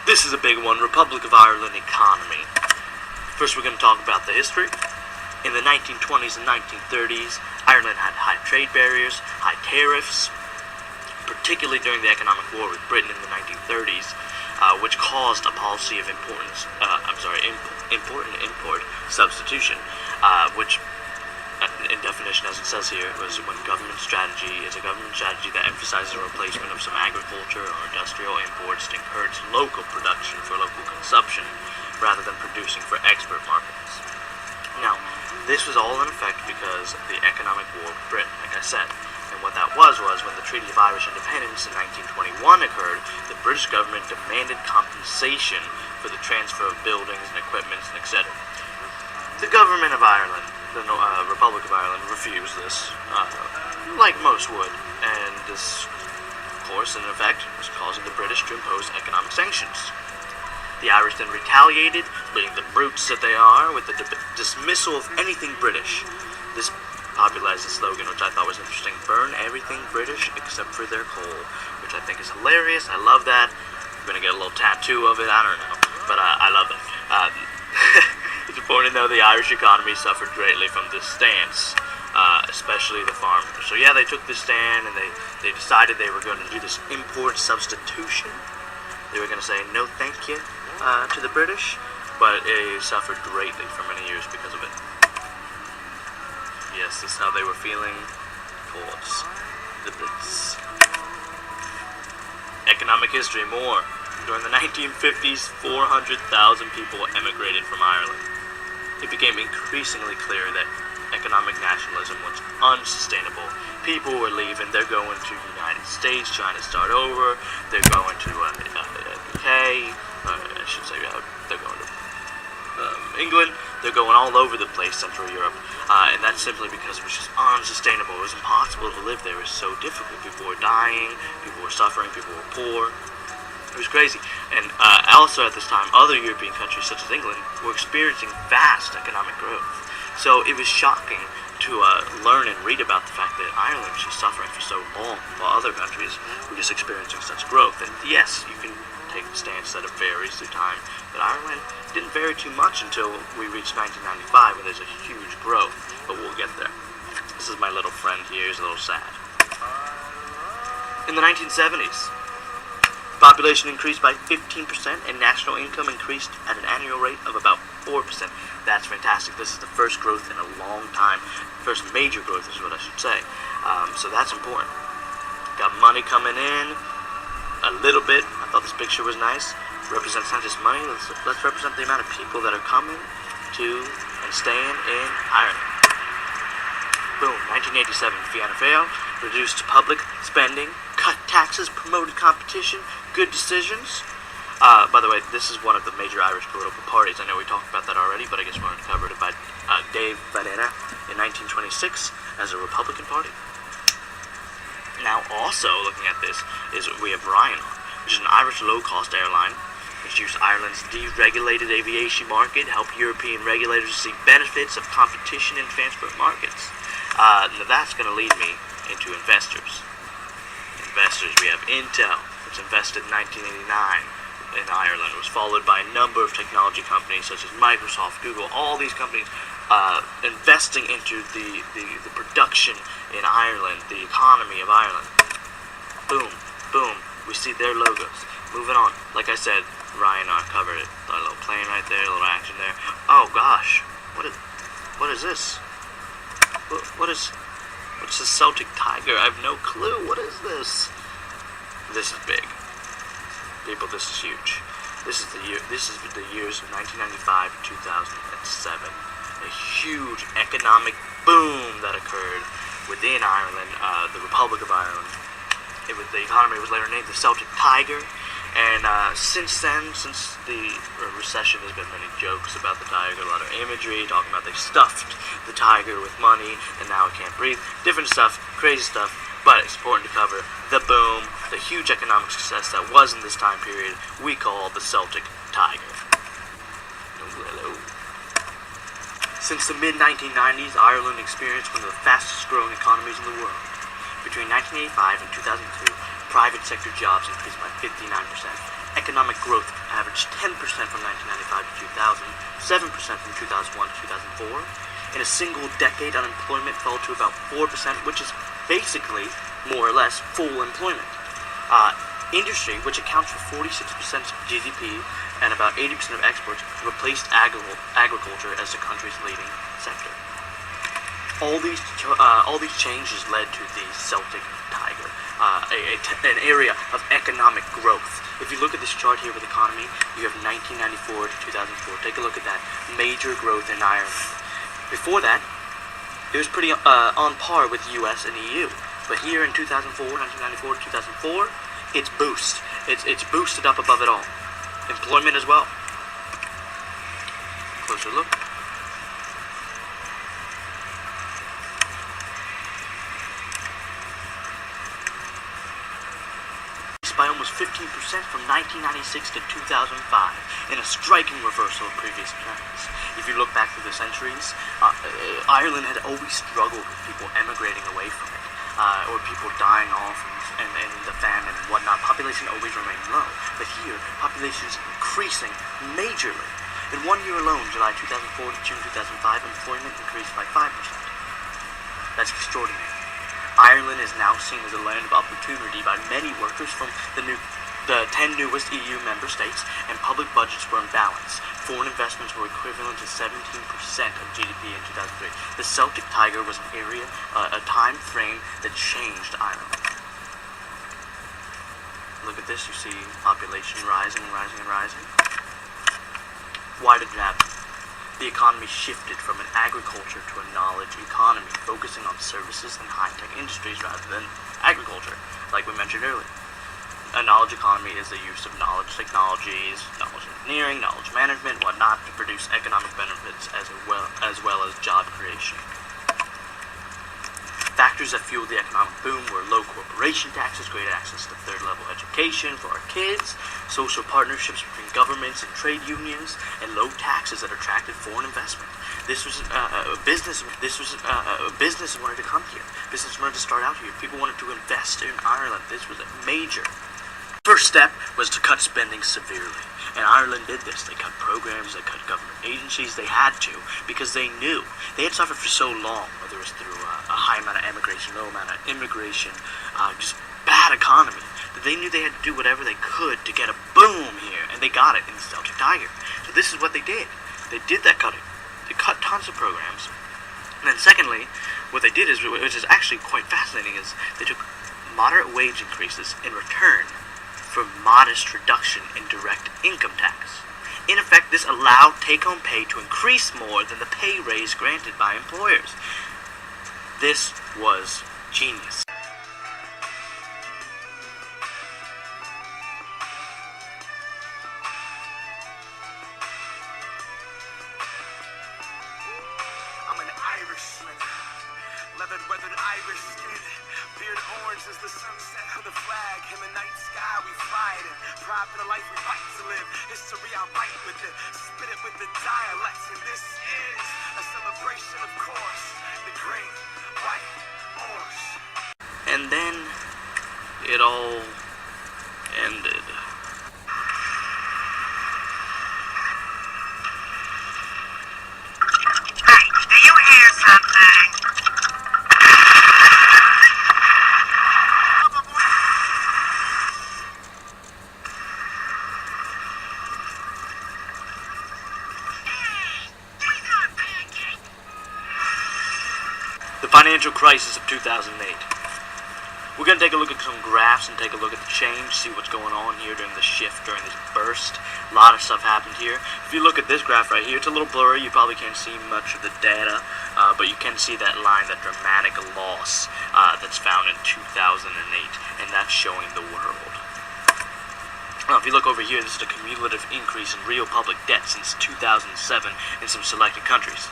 This is a big one, Republic of Ireland economy. First we're going to talk about the history. In the 1920s and 1930s, Ireland had high trade barriers, high tariffs, particularly during the economic war with Britain in the 1930s, which caused a policy of import substitution, which, in definition as it says here, was when government strategy is a government strategy that emphasizes the replacement of some agriculture or industrial imports to encourage local production for local consumption, rather than producing for export markets. Now, this was all in effect because of the economic war with Britain, like I said. And what that was when the Treaty of Irish Independence in 1921 occurred, the British government demanded compensation for the transfer of buildings and equipment, and etc. The government of Ireland, the Republic of Ireland, refused this, like most would, and this, of course, in effect, was causing the British to impose economic sanctions. The Irish then retaliated, being the brutes that they are, with the dismissal of anything British. This popularized the slogan, which I thought was interesting: burn everything British except for their coal, which I think is hilarious. I love that. I'm going to get a little tattoo of it, I don't know, but I love it. It's important to know the Irish economy suffered greatly from this stance, especially the farmers. So yeah, they took this stand, and they decided they were going to do this import substitution. They were going to say no thank you to the British, but it suffered greatly for many years because of it. Yes, this is how they were feeling towards the Brits. Economic history, more. During the 1950s, 400,000 people emigrated from Ireland. It became increasingly clear that economic nationalism was unsustainable. People were leaving. They're going to the United States, trying to start over. They're going to UK. I should say they're going to England. They're going all over the place, Central Europe. And that's simply because it was just unsustainable. It was impossible to live there. It was so difficult. People were dying. People were suffering. People were poor. It was crazy. And also at this time, other European countries, such as England, were experiencing vast economic growth. So it was shocking to learn and read about the fact that Ireland was just suffering for so long, while other countries were just experiencing such growth. And yes, you can take the stance that it varies through time, but Ireland didn't vary too much until we reached 1995, when there's a huge growth, but we'll get there. This is my little friend here. He's a little sad. In the 1970s, population increased by 15%, and national income increased at an annual rate of about 4%. That's fantastic. This is the first growth in a long time. First major growth is what I should say. So that's important. Got money coming in, a little bit. I thought this picture was nice. Represents not just money, let's represent the amount of people that are coming to and staying in Ireland. Boom, 1987, Fianna Fáil reduced public spending, cut taxes, promoted competition, good decisions. By the way, this is one of the major Irish political parties. I know we talked about that already, but I guess we're going to cover it by Dave Valera in 1926 as a Republican Party. Now, also looking at this is we have Ryanair, which is an Irish low-cost airline, which used Ireland's deregulated aviation market to help European regulators see benefits of competition in transport markets. Now that's going to lead me into investors. Investors, we have Intel, which invested in 1989 in Ireland. It was followed by a number of technology companies such as Microsoft, Google, all these companies investing into the production in Ireland, the economy of Ireland. Boom, boom, we see their logos. Moving on, like I said, Ryanair covered it. A little plane right there, a little action there. Oh gosh, what is this? What's the Celtic Tiger? I have no clue. What is this? This is big. People, this is huge. This is the years of 1995 to 2007. A huge economic boom that occurred within Ireland, the Republic of Ireland. The economy was later named the Celtic Tiger. And since then, since the recession, there's been many jokes about the tiger, a lot of imagery, talking about they stuffed the tiger with money, and now it can't breathe. Different stuff, crazy stuff, but it's important to cover the boom, the huge economic success that was in this time period we call the Celtic Tiger. Hello. Since the mid-1990s, Ireland experienced one of the fastest growing economies in the world. Between 1985 and 2002, private sector jobs increased by 59%. Economic growth averaged 10% from 1995 to 2000, 7% from 2001 to 2004. In a single decade, unemployment fell to about 4%, which is basically, more or less, full employment. Industry, which accounts for 46% of GDP and about 80% of exports, replaced agriculture as the country's leading sector. All these changes led to the Celtic Tiger, an area of economic growth. If you look at this chart here with economy, you have 1994 to 2004. Take a look at that. Major growth in Ireland. Before that, it was pretty on par with the US and EU. But here in 1994 to 2004, it's boosted up above it all. Employment as well. Closer look. By almost 15% from 1996 to 2005, in a striking reversal of previous trends. If you look back through the centuries, Ireland had always struggled with people emigrating away from it, or people dying off and the famine and whatnot. Population always remained low, but here, population is increasing majorly. In 1 year alone, July 2004 to June 2005, employment increased by 5%. That's extraordinary. Ireland is now seen as a land of opportunity by many workers from the 10 newest EU member states, and public budgets were in balance. Foreign investments were equivalent to 17% of GDP in 2003. The Celtic Tiger was an area, a time frame that changed Ireland. Look at this, you see population rising and rising and rising. Why did it happen? The economy shifted from an agriculture to a knowledge economy, focusing on services and high-tech industries rather than agriculture, like we mentioned earlier. A knowledge economy is the use of knowledge technologies, knowledge engineering, knowledge management, whatnot, to produce economic benefits as well as job creation. Factors that fueled the economic boom were low corporation taxes, greater access to third-level education for our kids, social partnerships between governments and trade unions, and low taxes that attracted foreign investment. This was business wanted to come here. Business wanted to start out here. People wanted to invest in Ireland. This was a major. First step was to cut spending severely. And Ireland did this. They cut programs, they cut government agencies. They had to, because they knew. They had suffered for so long, whether it was through a high amount of immigration, low amount of immigration, just bad economy, that they knew they had to do whatever they could to get a boom here. And they got it in the Celtic Tiger. So this is what they did. They did that cutting. They cut tons of programs. And then secondly, what they did is, which is actually quite fascinating, is they took moderate wage increases in return for modest reduction in direct income tax. In effect, this allowed take-home pay to increase more than the pay raise granted by employers. This was genius. I'm an Irishman, leather-weathered Irish skin, beard orange as the sunset of the flag. In the night sky we fly it, and pride for the life we fight to live. History I write with it, spit it with the dialects, and this is a celebration, of course, the great white horse. And then it all ended. Hey, do you hear something? The financial crisis of 2008. We're going to take a look at some graphs and take a look at the change, see what's going on here during the shift, during this burst. A lot of stuff happened here. If you look at this graph right here, it's a little blurry. You probably can't see much of the data, but you can see that line, that dramatic loss that's found in 2008, and that's showing the world. Now, if you look over here, this is the cumulative increase in real public debt since 2007 in some selected countries.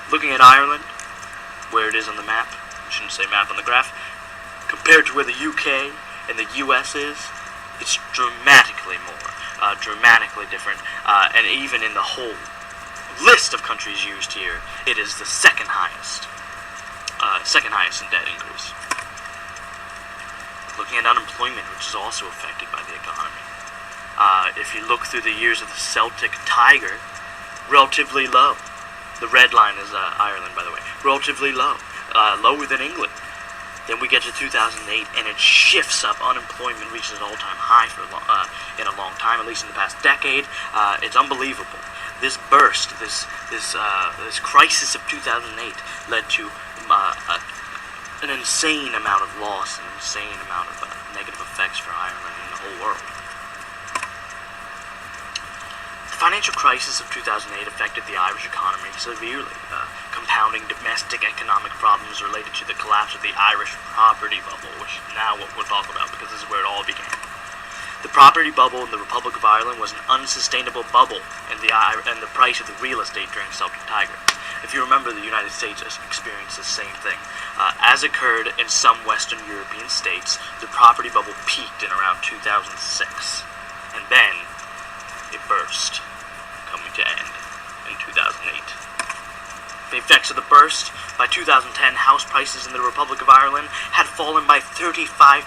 Looking at Ireland, where it is on the map, I shouldn't say map on the graph, compared to where the UK and the US is, it's dramatically more, dramatically different, and even in the whole list of countries used here, it is the second highest in debt increase. Looking at unemployment, which is also affected by the economy. If you look through the years of the Celtic Tiger, relatively low. The red line is Ireland, by the way. Relatively low. Lower than England. Then we get to 2008, and it shifts up. Unemployment reaches an all-time high for in a long time, at least in the past decade. It's unbelievable. This burst, this crisis of 2008, led to an insane amount of loss, an insane amount of negative effects for Ireland and the whole world. The financial crisis of 2008 affected the Irish economy severely, compounding domestic economic problems related to the collapse of the Irish property bubble, which is now what we'll talk about because this is where it all began. The property bubble in the Republic of Ireland was an unsustainable bubble in the price of the real estate during Celtic Tiger. If you remember, the United States has experienced the same thing. As occurred in some Western European states, the property bubble peaked in around 2006, and then it burst, coming to end in 2008. The effects of the burst: by 2010, house prices in the Republic of Ireland had fallen by 35%.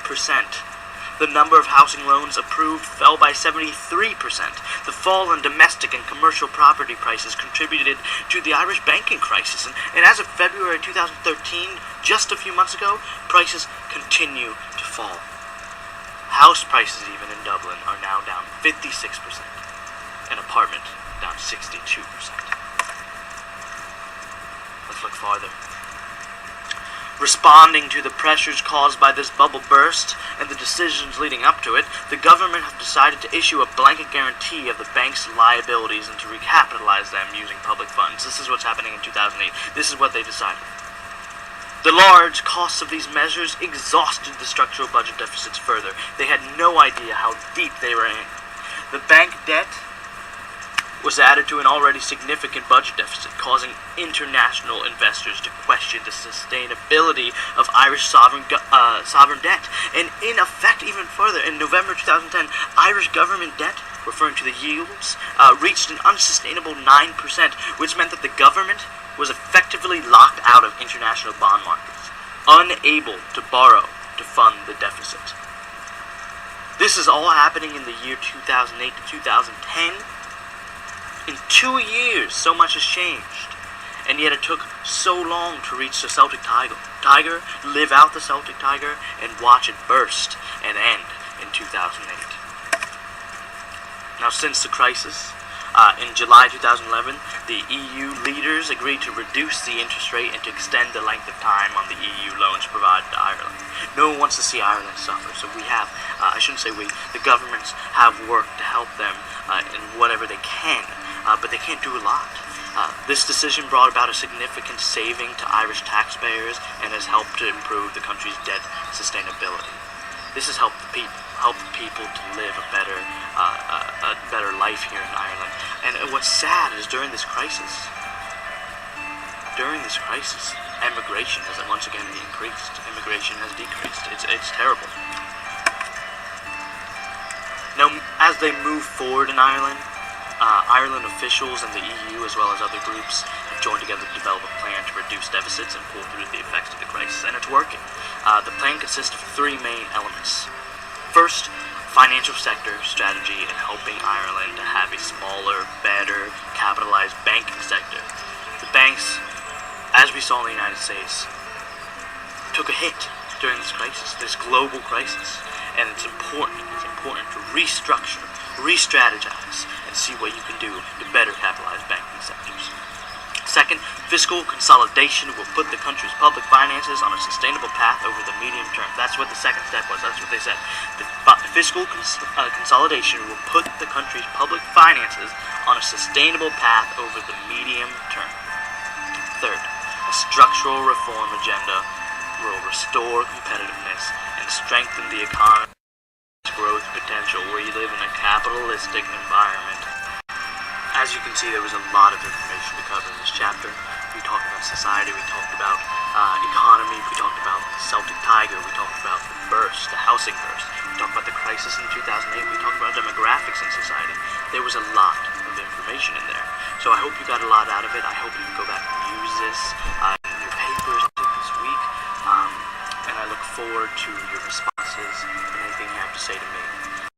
The number of housing loans approved fell by 73%. The fall in domestic and commercial property prices contributed to the Irish banking crisis, and as of February 2013, just a few months ago, prices continue to fall. House prices, even in Dublin, are now down 56%. An apartment down 62%. Let's look farther. Responding to the pressures caused by this bubble burst and the decisions leading up to it, the government have decided to issue a blanket guarantee of the bank's liabilities and to recapitalize them using public funds. This is what's happening in 2008. This is what they decided. The large costs of these measures exhausted the structural budget deficits further. They had no idea how deep they were in. The bank debt was added to an already significant budget deficit, causing international investors to question the sustainability of Irish sovereign debt. And in effect, even further, in November 2010, Irish government debt, referring to the yields, reached an unsustainable 9%, which meant that the government was effectively locked out of international bond markets, unable to borrow to fund the deficit. This is all happening in the year 2008 to 2010. In 2 years, so much has changed, and yet it took so long to reach the Celtic Tiger, live out the Celtic Tiger, and watch it burst and end in 2008. Now, since the crisis, in July 2011, the EU leaders agreed to reduce the interest rate and to extend the length of time on the EU loans provided to Ireland. No one wants to see Ireland suffer, so we have, the governments have worked to help them in whatever they can. But they can't do a lot. This decision brought about a significant saving to Irish taxpayers and has helped to improve the country's debt sustainability. This has helped the people to live a better life here in Ireland. And what's sad is during this crisis, immigration has once again increased. Immigration has decreased. It's terrible. Now, as they move forward in Ireland, Ireland officials and the EU, as well as other groups, have joined together to develop a plan to reduce deficits and pull through the effects of the crisis, and it's working. The plan consists of three main elements. First, financial sector strategy and helping Ireland to have a smaller, better, capitalized banking sector. The banks, as we saw in the United States, took a hit during this crisis, this global crisis, and it's important to restructure, re-strategize, and see what you can do to better capitalize banking sectors. Second, fiscal consolidation will put the country's public finances on a sustainable path over the medium term. That's what the second step was. That's what they said. The fiscal consolidation will put the country's public finances on a sustainable path over the medium term. Third, a structural reform agenda will restore competitiveness and strengthen the economy's growth potential where you live in a capitalistic environment. As you can see, there was a lot of information to cover in this chapter. We talked about society, we talked about economy, we talked about the Celtic Tiger, we talked about the burst, the housing burst, we talked about the crisis in 2008, we talked about demographics in society. There was a lot of information in there. So I hope you got a lot out of it. I hope you can go back and use this in your papers this week. And I look forward to your responses and anything you have to say to me.